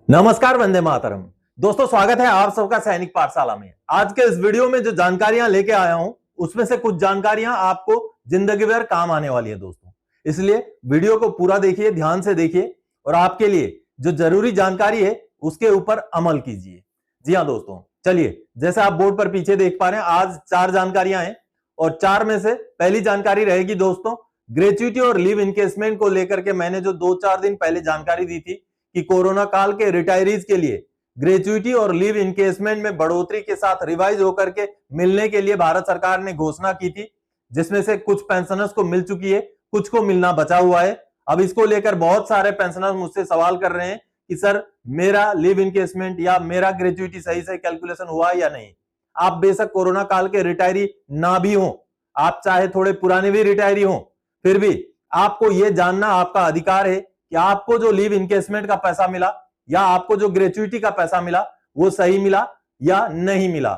नमस्कार, वंदे मातरम। दोस्तों, स्वागत है आप सबका सैनिक पाठशाला में। आज के इस वीडियो में जो जानकारियां लेके आया हूं उसमें से कुछ जानकारियां आपको जिंदगी भर काम आने वाली है दोस्तों। इसलिए वीडियो को पूरा देखिए, ध्यान से देखिए और आपके लिए जो जरूरी जानकारी है उसके ऊपर अमल कीजिए। जी हां दोस्तों, चलिए, जैसे आप बोर्ड पर पीछे देख पा रहे हैं, आज 4 जानकारियां हैं और 4 में से पहली जानकारी रहेगी दोस्तों ग्रेच्युटी और लीव इनकेसमेंट को लेकर के। मैंने जो 2-4 दिन पहले जानकारी दी थी कि कोरोना काल के रिटायरीज के लिए ग्रेच्युटी और लीव इनकेसमेंट में बढ़ोतरी के साथ रिवाइज होकर के मिलने के लिए भारत सरकार ने घोषणा की थी, जिसमें से कुछ पेंशनर्स को मिल चुकी है, कुछ को मिलना बचा हुआ है। अब इसको लेकर बहुत सारे पेंशनर्स मुझसे सवाल कर रहे हैं कि सर, मेरा लीव इनकेसमेंट या मेरा ग्रेच्युटी सही से कैलकुलेशन हुआ या नहीं। आप बेशक कोरोना काल के रिटायरी ना भी हो, आप चाहे थोड़े पुराने भी रिटायरी हो, फिर भी आपको यह जानना आपका अधिकार है कि आपको जो लीव इनकेसमेंट का पैसा मिला या आपको जो ग्रेच्युटी का पैसा मिला वो सही मिला या नहीं मिला।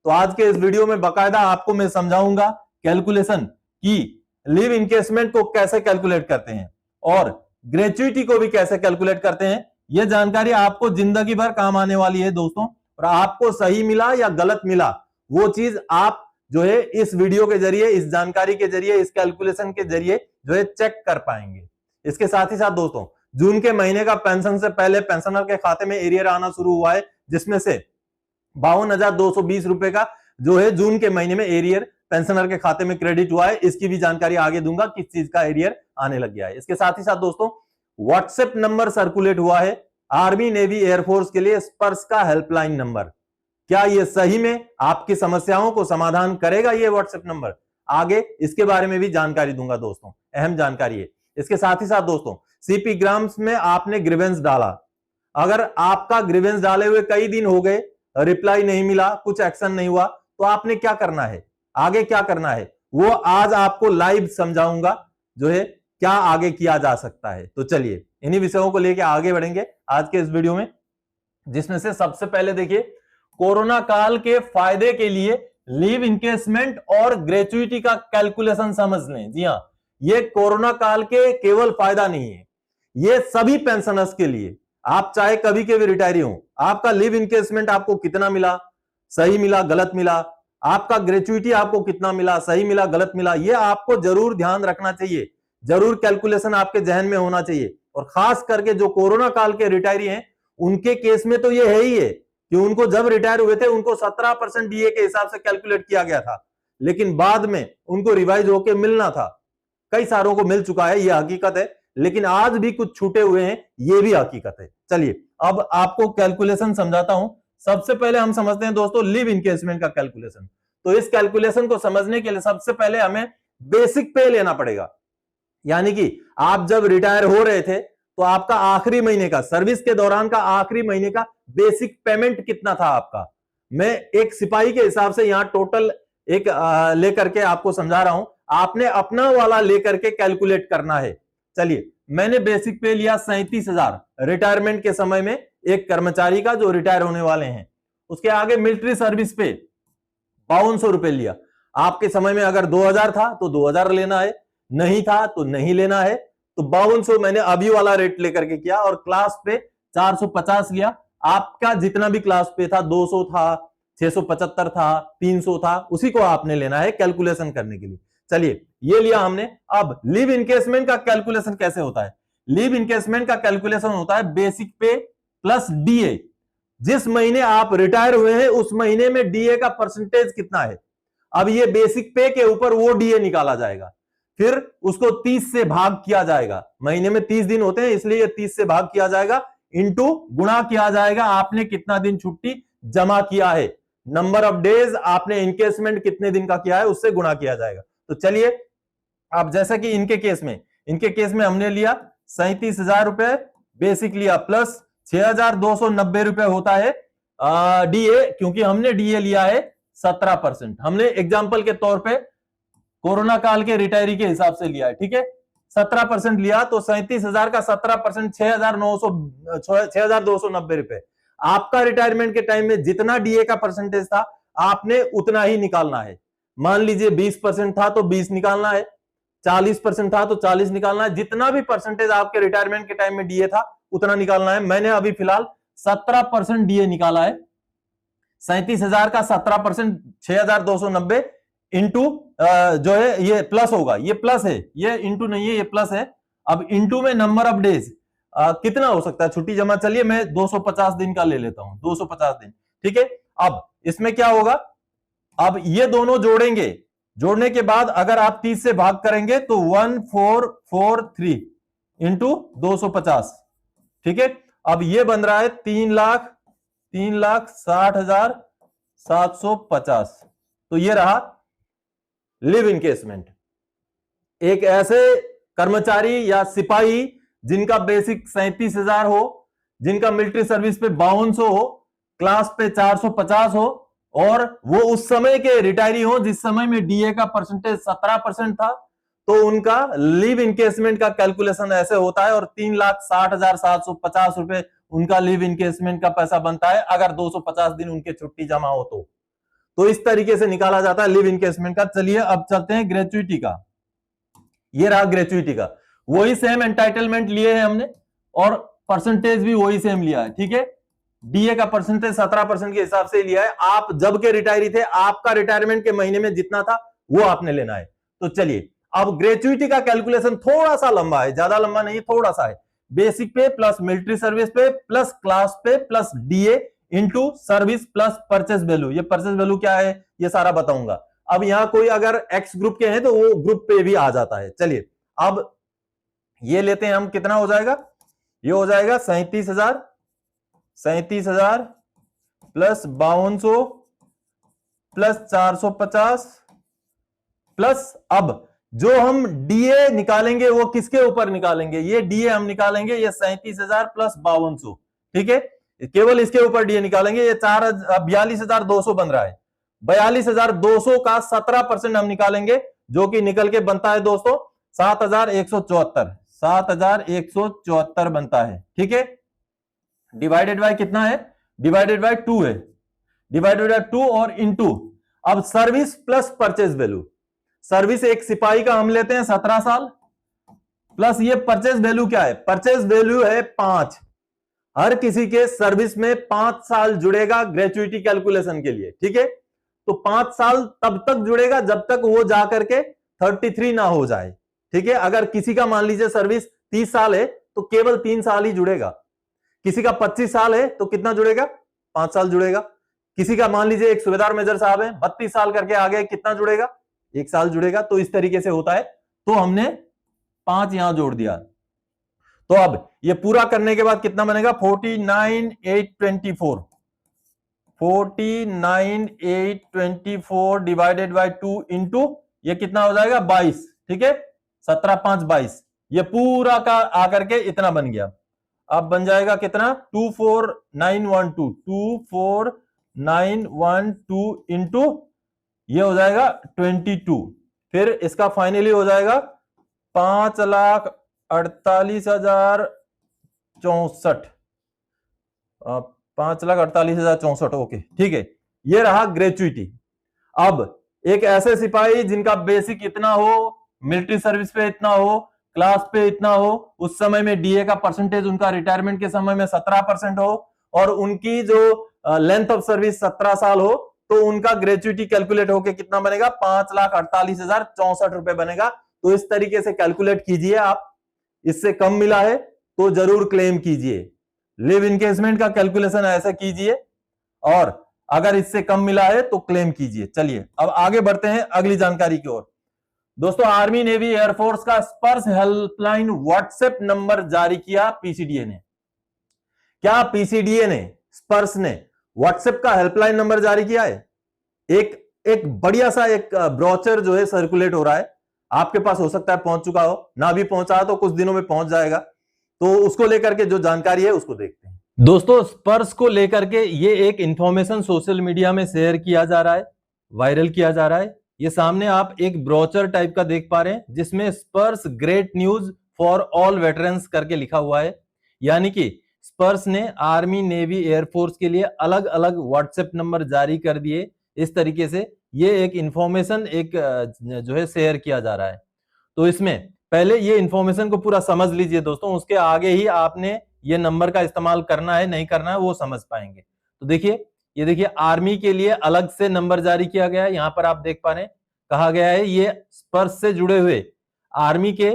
तो आज के इस वीडियो में बकायदा आपको मैं समझाऊंगा कैलकुलेशन कि लीव इनकेसमेंट को कैसे कैलकुलेट करते हैं और ग्रेच्युटी को भी कैसे कैलकुलेट करते हैं। यह जानकारी आपको जिंदगी भर काम आने वाली है दोस्तों, और आपको सही मिला या गलत मिला वो चीज आप जो है इस वीडियो के जरिए, इस जानकारी के जरिए, इस कैलकुलेशन के जरिए जो है चेक कर पाएंगे। इसके साथ ही साथ दोस्तों, जून के महीने का पेंशन से पहले पेंशनर के खाते में एरियर आना शुरू हुआ है, जिसमें से 52,220 रुपए का जो है जून के महीने में एरियर पेंशनर के खाते में क्रेडिट हुआ है। इसकी भी जानकारी आगे दूंगा किस चीज का एरियर आने लग गया है। इसके साथ ही साथ दोस्तों, व्हाट्सएप नंबर सर्कुलेट हुआ है आर्मी, नेवी, एयरफोर्स के लिए स्पर्श का हेल्पलाइन नंबर। क्या यह सही में आपकी समस्याओं को समाधान करेगा ये व्हाट्सएप नंबर? आगे इसके बारे में भी जानकारी दूंगा दोस्तों, अहम जानकारी है। इसके साथ ही साथ दोस्तों, सीपी ग्राम्स में आपने ग्रीवेंस डाला, अगर आपका ग्रीवेंस डाले हुए कई दिन हो गए, रिप्लाई नहीं मिला, कुछ एक्शन नहीं हुआ, तो आपने क्या करना है, आगे क्या करना है, वो आज आपको लाइव समझाऊंगा जो है क्या आगे किया जा सकता है। तो चलिए, इन्हीं विषयों को लेकर आगे बढ़ेंगे आज के इस वीडियो में, जिसमें से सबसे पहले देखिए, कोरोना काल के फायदे के लिए लीव इनकेसमेंट और ग्रेच्युटी का कैलकुलेशन समझ लें। जी हां, ये कोरोना काल के केवल फायदा नहीं है, ये सभी पेंशनर्स के लिए, आप चाहे कभी के भी रिटायरी हो, आपका लीव इनकेसमेंट आपको कितना मिला, सही मिला, गलत मिला, आपका ग्रेच्युटी आपको कितना मिला, सही मिला, गलत मिला, ये आपको जरूर ध्यान रखना चाहिए, जरूर कैलकुलेशन आपके जहन में होना चाहिए। और खास करके जो कोरोना काल के रिटायरी हैं, उनके केस में तो ये है ही है कि उनको जब रिटायर हुए थे उनको 17% डीए के हिसाब से कैलकुलेट किया गया था, लेकिन बाद में उनको रिवाइज होकर मिलना था। कई सारों को मिल चुका है, यह हकीकत है, लेकिन आज भी कुछ छूटे हुए हैं, यह भी हकीकत है। चलिए, अब आपको कैलकुलेशन समझाता हूं। सबसे पहले हम समझते हैं दोस्तों लीव इनकेसमेंट का कैलकुलेशन। तो इस कैलकुलेशन को समझने के लिए सबसे पहले हमें बेसिक पे लेना पड़ेगा, यानी कि आप जब रिटायर हो रहे थे तो आपका आखिरी महीने का, सर्विस के दौरान का आखिरी महीने का बेसिक पेमेंट कितना था आपका। मैं एक सिपाही के हिसाब से यहां टोटल एक लेकर के आपको समझा रहा हूं, आपने अपना वाला लेकर के कैलकुलेट करना है। चलिए, मैंने बेसिक पे लिया 37,000 रिटायरमेंट के समय में एक कर्मचारी का जो रिटायर होने वाले हैं। उसके आगे मिलिट्री सर्विस पे 5200 रुपए लिया। आपके समय में अगर 2000 था तो 2000 लेना है, नहीं था तो नहीं लेना है। तो 5200 मैंने अभी वाला रेट लेकर के किया, और क्लास पे 450 लिया। आपका जितना भी क्लास पे था, 200 था, 675 था, 300 था, उसी को आपने लेना है कैलकुलेशन करने के लिए। चलिए, ये लिया हमने। अब लीव इनकेसमेंट का कैलकुलेशन कैसे होता है? लीव इनकेसमेंट का कैलकुलेशन होता है बेसिक पे प्लस डीए। जिस महीने आप रिटायर हुए हैं उस महीने में डीए का परसेंटेज कितना है। अब ये बेसिक पे के ऊपर वो डीए निकाला जाएगा, फिर उसको 30 से भाग किया जाएगा। महीने में 30 दिन होते हैं, इसलिए ये 30 से भाग किया जाएगा, इंटू गुणा किया जाएगा आपने कितना दिन छुट्टी जमा किया है, नंबर ऑफ डेज आपने इनकेसमेंट कितने दिन का किया है उससे गुणा किया जाएगा। तो चलिए, अब जैसा कि इनके केस में हमने लिया 37,000 रुपए बेसिक लिया, प्लस 6,290 रुपए होता है डीए, क्योंकि हमने डीए लिया है 17%। हमने एग्जाम्पल के तौर पे कोरोना काल के रिटायरी के हिसाब से लिया है, ठीक है। 17% लिया तो 37,000 का 17% 6,290 रुपए। आपका रिटायरमेंट के टाइम में जितना डीए का परसेंटेज था आपने उतना ही निकालना है। मान लीजिए 20% था तो 20 निकालना है, 40% था तो 40 निकालना है, जितना भी परसेंटेज आपके रिटायरमेंट के टाइम में डीए था उतना निकालना है। मैंने अभी फिलहाल 17% डीए निकाला है। 37,000 का 17% 6,290 इंटू जो है ये प्लस होगा, ये प्लस है, ये इंटू नहीं है, ये प्लस है। अब इंटू में नंबर ऑफ डेज कितना हो सकता है छुट्टी जमा, चलिए मैं 250 दिन का ले लेता हूं, 250 दिन, ठीक है। अब इसमें क्या होगा, अब ये दोनों जोड़ेंगे, जोड़ने के बाद अगर आप 30 से भाग करेंगे तो 1443 इंटू 250, ठीक है। अब ये बन रहा है 3,60,750। तो ये रहा लिव इनकेसमेंट। एक ऐसे कर्मचारी या सिपाही जिनका बेसिक 37,000 हो, जिनका मिलिट्री सर्विस पे 5200 हो, क्लास पे 450 हो, और वो उस समय के रिटायरी हो जिस समय में डीए का परसेंटेज 17% था, तो उनका लीव इनकेसमेंट का कैलकुलेशन ऐसे होता है, और 3,60,750 रुपए उनका लीव इनकेसमेंट का पैसा बनता है अगर 250 दिन उनके छुट्टी जमा हो तो इस तरीके से निकाला जाता है लीव इनकेसमेंट का। चलिए अब चलते हैं ग्रेचुइटी का। ये रहा ग्रेचुइटी का, वही सेम एंटाइटलमेंट लिए हैं हमने और परसेंटेज भी वही सेम लिया है, ठीक है। डीए का परसेंटेज 17% के हिसाब से लिया है। आप जब के रिटायरी थे, आपका रिटायरमेंट के महीने में जितना था वो आपने लेना है। तो चलिए अब ग्रेचुइटी का कैलकुलेशन थोड़ा सा लंबा है, ज्यादा लंबा नहीं, थोड़ा सा है। बेसिक पे प्लस मिलिट्री सर्विस पे प्लस क्लास पे plus DA into service plus purchase value. ये परचेस वैल्यू क्या है ये सारा बताऊंगा। अब यहां कोई अगर एक्स ग्रुप के हैं तो वो ग्रुप पे भी आ जाता है। चलिए अब ये लेते हैं हम, कितना हो जाएगा, ये हो जाएगा 37,000 प्लस 5200 प्लस 450 प्लस, अब जो हम डीए निकालेंगे वो किसके ऊपर निकालेंगे, ये डीए हम निकालेंगे ये 37,000 प्लस 5200, ठीक है, केवल इसके ऊपर डीए निकालेंगे। ये 42,200 बन रहा है। 42,200 का 17% हम निकालेंगे, जो कि निकल के बनता है दोस्तों 7,174 बनता है, ठीक है। डिवाइडेड बाय कितना है, डिवाइडेड बाय 2 है, डिवाइडेड बाय 2 और इनटू, अब service plus purchase value. Service एक सिपाही का हम लेते हैं 17 साल, प्लस ये परचेज वैल्यू क्या है, परचेज वैल्यू है 5। हर किसी के सर्विस में 5 साल जुड़ेगा ग्रेचुइटी कैलकुलेशन के लिए, ठीक है। तो 5 साल तब तक जुड़ेगा जब तक वो जाकर के 33 ना हो जाए, ठीक है। अगर किसी का मान लीजिए सर्विस 30 साल है तो केवल 3 साल ही जुड़ेगा। किसी का 25 साल है तो कितना जुड़ेगा, 5 साल जुड़ेगा। किसी का मान लीजिए एक सूबेदार मेजर साहब है 32 साल करके आगे, कितना जुड़ेगा, 1 साल जुड़ेगा। तो इस तरीके से होता है। तो हमने 5 यहां जोड़ दिया। तो अब ये पूरा करने के बाद कितना बनेगा, 49,824 49,824 डिवाइडेड बाय 2 इंटू ये कितना हो जाएगा 22, ठीक है, 17,5 22। ये पूरा का आकर के इतना बन गया। अब बन जाएगा कितना 24,912 इंटू ये हो जाएगा 22। फिर इसका फाइनली हो जाएगा 5,48,064, 5,48,064, ओके, ठीक है। ये रहा ग्रेचुइटी। अब एक ऐसे सिपाही जिनका बेसिक इतना हो, मिलिट्री सर्विस पे इतना हो, क्लास पे इतना हो, उस समय में डीए का परसेंटेज उनका रिटायरमेंट के समय में 17% हो, और उनकी जो लेंथ ऑफ सर्विस 17 साल हो, तो उनका ग्रेचुइटी कैलकुलेट होके कितना बनेगा 5,48,064 रुपए बनेगा। तो इस तरीके से कैलकुलेट कीजिए आप। इससे कम मिला है तो जरूर क्लेम कीजिए। लिव इनकेसमेंट का कैलकुलेशन ऐसे कीजिए, और अगर इससे कम मिला है तो क्लेम कीजिए। चलिए अब आगे बढ़ते हैं अगली जानकारी की ओर। दोस्तों आर्मी नेवी एयरफोर्स का स्पर्श हेल्पलाइन व्हाट्सएप नंबर जारी किया पीसीडीए ने। क्या पीसीडीए ने, स्पर्श ने व्हाट्सएप का हेल्पलाइन नंबर जारी किया है? एक बढ़िया सा एक ब्रोचर जो है सर्कुलेट हो रहा है, आपके पास हो सकता है पहुंच चुका हो, ना भी पहुंचा तो कुछ दिनों में पहुंच जाएगा। तो उसको लेकर के जो जानकारी है उसको देखते हैं। दोस्तों स्पर्श को लेकर के ये एक इंफॉर्मेशन सोशल मीडिया में शेयर किया जा रहा है, वायरल किया जा रहा है। ये सामने आप एक ब्रोचर टाइप का देख पा रहे हैं, जिसमें स्पर्श great news for all veterans करके लिखा हुआ है। यानी कि स्पर्श ने आर्मी नेवी एयरफोर्स के लिए अलग अलग व्हाट्सएप नंबर जारी कर दिए। इस तरीके से ये एक इंफॉर्मेशन एक जो है शेयर किया जा रहा है। तो इसमें पहले ये इंफॉर्मेशन को पूरा समझ लीजिए दोस्तों, उसके आगे ही आपने ये नंबर का इस्तेमाल करना है नहीं करना है वो समझ पाएंगे। तो देखिए, ये देखिए आर्मी के लिए अलग से नंबर जारी किया गया है। यहां पर आप देख पा रहे हैं, कहा गया है ये स्पर्श से जुड़े हुए आर्मी के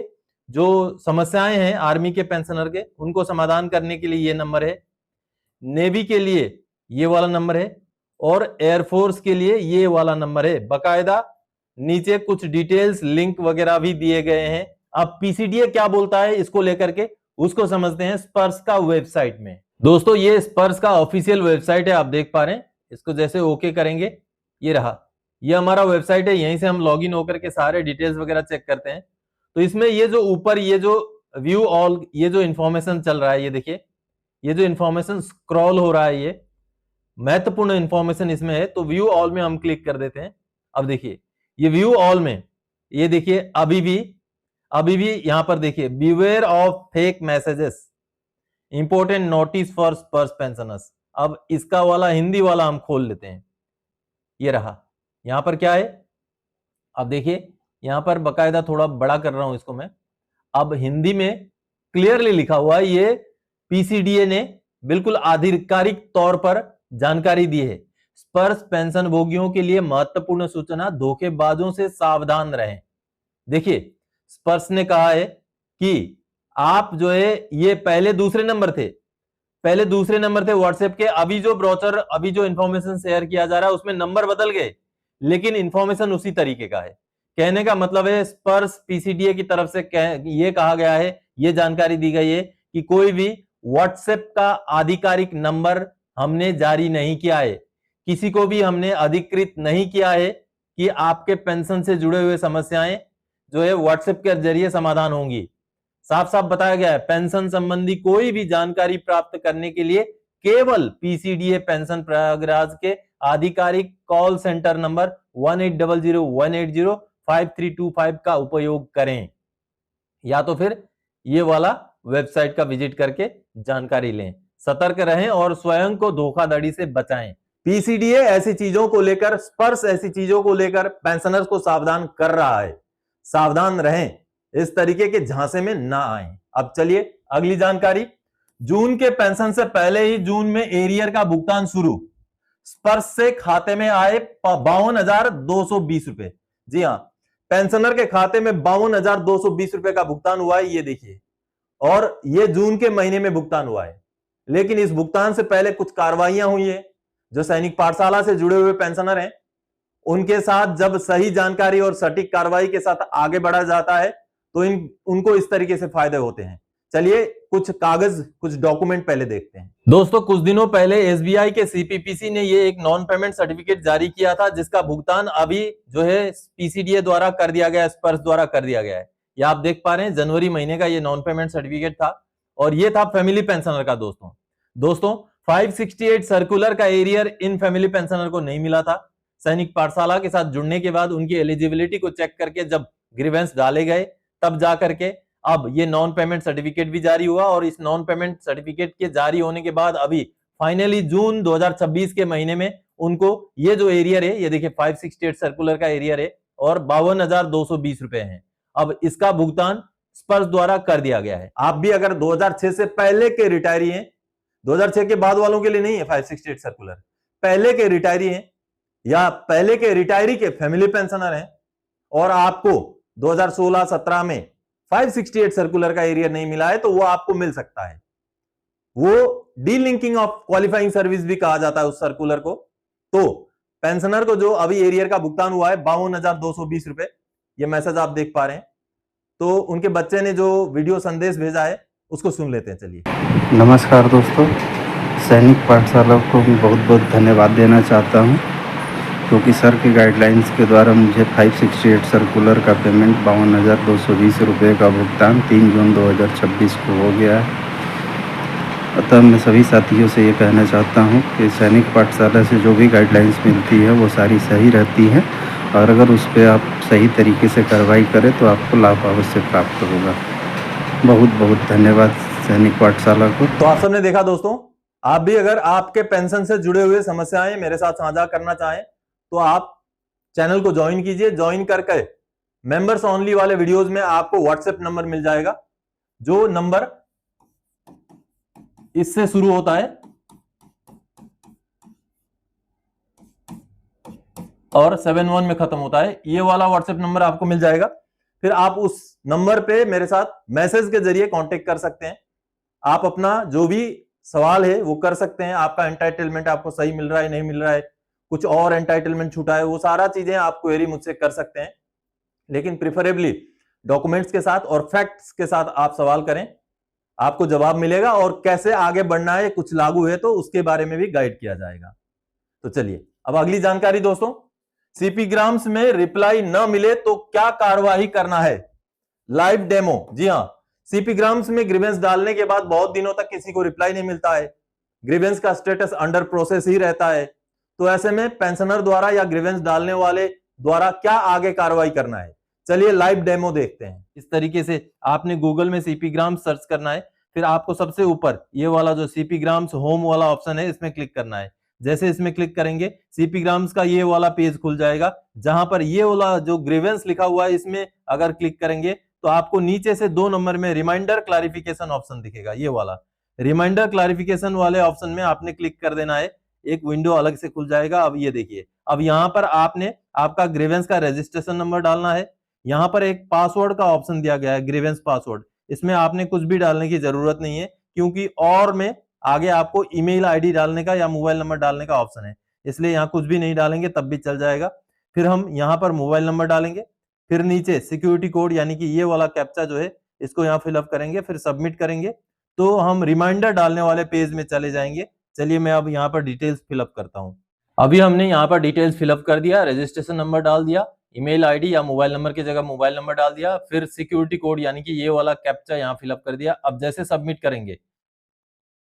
जो समस्याएं हैं आर्मी के पेंशनर के, उनको समाधान करने के लिए ये नंबर है। नेवी के लिए ये वाला नंबर है और एयरफोर्स के लिए ये वाला नंबर है। बकायदा नीचे कुछ डिटेल्स लिंक वगैरह भी दिए गए हैं। अब पीसीडीए क्या बोलता है इसको लेकर के, उसको समझते हैं स्पर्श का वेबसाइट में। दोस्तों ये स्पर्श का ऑफिशियल वेबसाइट है, आप देख पा रहे हैं। इसको जैसे ओके करेंगे, ये रहा, ये हमारा वेबसाइट है। यहीं से हम लॉगिन होकर के सारे डिटेल्स वगैरह चेक करते हैं। तो इसमें ये जो ऊपर ये जो व्यू ऑल, ये जो इंफॉर्मेशन चल रहा है, ये देखिए, ये जो इंफॉर्मेशन स्क्रॉल हो रहा है, ये महत्वपूर्ण इंफॉर्मेशन इसमें है। तो व्यू ऑल में हम क्लिक कर देते हैं। अब देखिए ये व्यू ऑल में, ये देखिए अभी भी यहां पर देखिए, beware of fake messages, important notice for स्पर्श पेंशनर्स। अब इसका वाला हिंदी वाला हम खोल लेते हैं। ये रहा, यहां पर क्या है, अब देखिए यहां पर बकायदा थोड़ा बड़ा कर रहा हूं इसको मैं। अब हिंदी में क्लियरली लिखा हुआ है, ये पीसीडीए ने बिल्कुल आधिकारिक तौर पर जानकारी दी है। स्पर्श पेंशन भोगियों के लिए महत्वपूर्ण सूचना, धोखेबाजों से सावधान रहें। देखिए स्पर्श ने कहा है कि आप जो है, ये पहले दूसरे नंबर थे व्हाट्सएप के। अभी जो ब्रोचर, अभी जो इंफॉर्मेशन शेयर किया जा रहा है उसमें नंबर बदल गए, लेकिन इंफॉर्मेशन उसी तरीके का है। कहने का मतलब है स्पर्श पीसीडीए की तरफ से ये कहा गया है, ये जानकारी दी गई है कि कोई भी व्हाट्सएप का आधिकारिक नंबर हमने जारी नहीं किया है, किसी को भी हमने अधिकृत नहीं किया है कि आपके पेंशन से जुड़े हुए समस्याएं जो है व्हाट्सएप के जरिए समाधान होंगी। साफ साफ बताया गया है, पेंशन संबंधी कोई भी जानकारी प्राप्त करने के लिए केवल पीसीडीए पेंशन प्रयागराज के आधिकारिक कॉल सेंटर नंबर 1800-180-5325 का उपयोग करें, या तो फिर ये वाला वेबसाइट का विजिट करके जानकारी लें। सतर्क रहें और स्वयं को धोखाधड़ी से बचाएं। पीसीडीए ऐसी चीजों को लेकर, स्पर्श ऐसी चीजों को लेकर पेंशनर्स को सावधान कर रहा है। सावधान रहें, इस तरीके के झांसे में ना आए। अब चलिए अगली जानकारी। जून के पेंशन से पहले ही जून में एरियर का भुगतान शुरू। स्पर्श से खाते में आए 52,220 रुपए। जी हां, पेंशनर के खाते में 52,220 रुपए का भुगतान हुआ है, ये देखिए। और ये जून के महीने में भुगतान हुआ है, लेकिन इस भुगतान से पहले कुछ कार्रवाइयां हुई है। जो सैनिक पाठशाला से जुड़े हुए पेंशनर हैं, उनके साथ जब सही जानकारी और सटीक कार्रवाई के साथ आगे बढ़ा जाता है तो उनको इस तरीके से फायदे होते हैं। चलिए कुछ कागज, कुछ डॉक्यूमेंट पहले देखते हैं। दोस्तों कुछ दिनों पहले एसबीआई के सीपीपीसी ने ये एक नॉन पेमेंट सर्टिफिकेट जारी किया था, जिसका भुगतान अभी जो है पीसीडीए द्वारा कर दिया गया है, स्पर्श द्वारा कर दिया गया है। ये आप देख पा रहे हैं, जनवरी महीने का ये नॉन पेमेंट सर्टिफिकेट था और ये था फैमिली पेंशनर का। दोस्तों 568 सर्कुलर का एरियर इन फैमिली पेंशनर को नहीं मिला था। सैनिक पाठशाला के साथ जुड़ने के बाद उनकी एलिजिबिलिटी को चेक करके जब ग्रीवेंस डाले गए, तब जाकर के अब ये नॉन पेमेंट सर्टिफिकेट भी जारी हुआ। और इस नॉन पेमेंट सर्टिफिकेट के जारी होने के बाद अभी फाइनली जून 2026 के महीने में उनको ये जो एरियर है, ये देखिए 568 सर्कुलर का एरियर है और 52,220 रुपए है। अब इसका भुगतान स्पर्श द्वारा कर दिया गया है। आप भी अगर 2006 से पहले के रिटायरी हैं, 2006 के बाद वालों के लिए नहीं है 568 सर्कुलर, पहले के रिटायरी हैं या पहले के रिटायरी के फैमिली पेंशनर हैं और आपको 2016-17 में 568 सर्कुलर का एरियर नहीं मिला है, तो वो आपको मिल सकता है। वो डीलिंकिंग ऑफ क्वालिफाइंग सर्विस भी कहा जाता है उस सर्कुलर को। तो पेंशनर को जो अभी एरियर का भुगतान हुआ है 52,220 रुपए, ये मैसेज आप देख पा रहे हैं। तो उनके बच्चे ने जो वीडियो संदेश भेजा है उसको सुन लेते हैं। चलिए। नमस्कार दोस्तों, सैनिक पाठशाला को मैं बहुत बहुत धन्यवाद देना चाहता हूं, क्योंकि सर के गाइडलाइंस के द्वारा मुझे 568 सर्कुलर का पेमेंट 52,220 रुपये का भुगतान 3 जून 2026 को हो गया है। अतः मैं सभी साथियों से ये कहना चाहता हूँ कि सैनिक पाठशाला से जो भी गाइडलाइंस मिलती है वो सारी सही रहती है और अगर उस पर आप सही तरीके से कार्रवाई करें तो आपको लाभ अवश्य प्राप्त होगा। बहुत बहुत धन्यवाद सैनिक पाठशाला को। तो आप सबने देखा दोस्तों, आप भी अगर आपके पेंशन से जुड़े हुए समस्याएं मेरे साथ साझा करना चाहें तो आप चैनल को ज्वाइन कीजिए। ज्वाइन करके मेंबर्स ओनली वाले वीडियोस में आपको व्हाट्सएप नंबर मिल जाएगा, जो नंबर इससे शुरू होता है और 71 में खत्म होता है। ये वाला व्हाट्सएप नंबर आपको मिल जाएगा। फिर आप उस नंबर पे मेरे साथ मैसेज के जरिए कांटेक्ट कर सकते हैं। आप अपना जो भी सवाल है वो कर सकते हैं। आपका एंटाइटलमेंट आपको सही मिल रहा है, नहीं मिल रहा है, कुछ और एंटाइटलमेंट छूटा है, वो सारा चीजें आप क्वेरी मुझसे कर सकते हैं। लेकिन प्रिफरेबली डॉक्यूमेंट्स के साथ और फैक्ट्स के साथ आप सवाल करें, आपको जवाब मिलेगा। और कैसे आगे बढ़ना है, कुछ लागू है तो उसके बारे में भी गाइड किया जाएगा। तो चलिए अब अगली जानकारी दोस्तों, सीपी ग्राम्स में रिप्लाई न मिले तो क्या कार्रवाई करना है। Live demo. जी हां, सीपी ग्राम्स में ग्रीवेंस डालने के बाद बहुत दिनों तक किसी को रिप्लाई नहीं मिलता है, ग्रीवेंस का स्टेटस अंडर प्रोसेस ही रहता है। तो ऐसे में पेंशनर द्वारा या ग्रीवेंस डालने वाले द्वारा क्या आगे कार्रवाई करना है, चलिए लाइव डेमो देखते हैं। इस तरीके से आपने गूगल में सीपी ग्राम्स सर्च करना है, फिर आपको सबसे ऊपर ये वाला जो सीपी ग्राम्स होम वाला ऑप्शन है इसमें क्लिक करना है। जैसे इसमें क्लिक करेंगे सीपी ग्राम्स का ये वाला पेज खुल जाएगा, जहां पर ये वाला जो ग्रीवेंस लिखा हुआ है इसमें अगर क्लिक करेंगे तो आपको नीचे से 2 नंबर में रिमाइंडर क्लैरिफिकेशन ऑप्शन दिखेगा। ये वाला रिमाइंडर क्लैरिफिकेशन वाले ऑप्शन में आपने क्लिक कर देना है, एक विंडो अलग से खुल जाएगा। अब ये देखिए, अब यहाँ पर आपने आपका ग्रीवेंस का रजिस्ट्रेशन नंबर डालना है। यहाँ पर एक पासवर्ड का ऑप्शन दिया गया है, ग्रीवेंस पासवर्ड। इसमें आपने कुछ भी डालने की जरूरत नहीं है, क्योंकि और में आगे आपको ईमेल आईडी डालने का या मोबाइल नंबर डालने का ऑप्शन है, इसलिए यहाँ कुछ भी नहीं डालेंगे तब भी चल जाएगा। फिर हम यहाँ पर मोबाइल नंबर डालेंगे, फिर नीचे सिक्योरिटी कोड यानी कि ये वाला कैप्चा जो है इसको यहाँ फिलअप करेंगे, फिर सबमिट करेंगे तो हम रिमाइंडर डालने वाले पेज में चले जाएंगे। चलिए मैं अब यहाँ पर डिटेल्स फिलअप करता हूँ। अभी हमने यहाँ पर डिटेल्स फिलअप कर दिया, रजिस्ट्रेशन नंबर डाल दिया, ईमेल आईडी या मोबाइल नंबर की जगह मोबाइल नंबर डाल दिया, फिर सिक्योरिटी कोड यानी कि ये वाला कैप्चा यहाँ फिलअप कर दिया। अब जैसे सबमिट करेंगे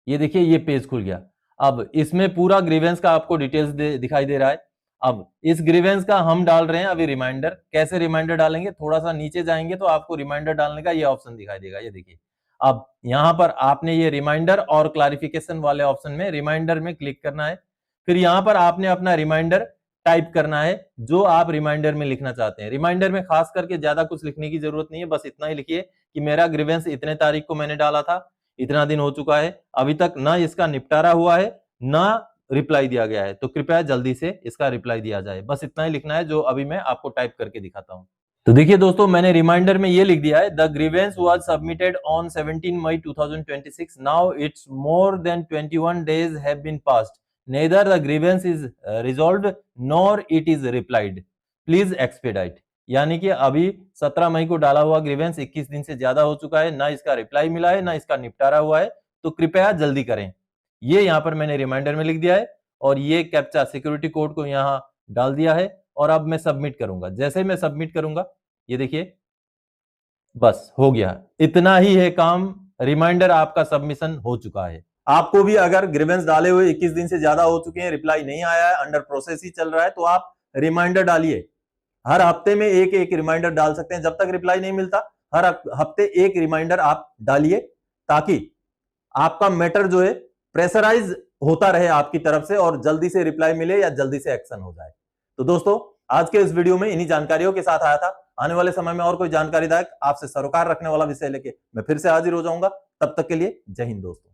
ये देखिए ये पेज खुल गया। अब इसमें पूरा ग्रीवेंस का आपको डिटेल्स दिखाई दे रहा है। अब इस ग्रीवेंस का हम डाल रहे हैं अभी रिमाइंडर। कैसे रिमाइंडर डालेंगे, थोड़ा सा नीचे जाएंगे तो आपको रिमाइंडर डालने का ये ऑप्शन दिखाई देगा, ये देखिए। अब यहाँ पर आपने ये रिमाइंडर और क्लैरिफिकेशन वाले ऑप्शन में रिमाइंडर में क्लिक करना है। फिर यहाँ पर आपने अपना रिमाइंडर टाइप करना है जो आप रिमाइंडर में लिखना चाहते हैं। रिमाइंडर में खास करके ज्यादा कुछ लिखने की जरूरत नहीं है, बस इतना ही लिखिए कि मेरा ग्रीवेंस इतने तारीख को मैंने डाला था, इतना दिन हो चुका है, अभी तक ना इसका निपटारा हुआ है ना रिप्लाई दिया गया है, तो कृपया जल्दी से इसका रिप्लाई दिया जाए। बस इतना ही लिखना है जो अभी मैं आपको टाइप करके दिखाता हूं। तो देखिए दोस्तों, मैंने रिमाइंडर में ये लिख दिया है, the grievance was submitted on 17 May 2026, now it's more than 21 days have been passed, neither the grievance is resolved nor it is replied, please expedite. यानी कि अभी 17 मई को डाला हुआ ग्रीवेंस 21 दिन से ज्यादा हो चुका है, ना इसका रिप्लाई मिला है ना इसका निपटारा हुआ है, तो कृपया जल्दी करें। ये यहाँ पर मैंने रिमाइंडर में लिख दिया है और ये कैप्चा सिक्योरिटी कोड को यहाँ डाल दिया है और अब मैं सबमिट करूंगा। जैसे ही मैं सबमिट करूंगा ये देखिए बस हो गया, इतना ही है काम, रिमाइंडर आपका सबमिशन हो चुका है। आपको भी अगर ग्रीवेंस डाले हुए 21 दिन से ज्यादा हो चुके हैं, रिप्लाई नहीं आया है, अंडर प्रोसेस ही चल रहा है, तो आप रिमाइंडर डालिए। हर हफ्ते में एक एक रिमाइंडर डाल सकते हैं, जब तक रिप्लाई नहीं मिलता हर हफ्ते एक रिमाइंडर आप डालिए, ताकि आपका मैटर जो है प्रेशराइज होता रहे आपकी तरफ से और जल्दी से रिप्लाई मिले या जल्दी से एक्शन हो जाए। तो दोस्तों, आज के इस वीडियो में इन्हीं जानकारियों के साथ आया था। आने वाले समय में और कोई जानकारीदायक आपसे सरोकार रखने वाला विषय लेके मैं फिर से हाजिर हो जाऊंगा। तब तक के लिए जय हिंद दोस्तों।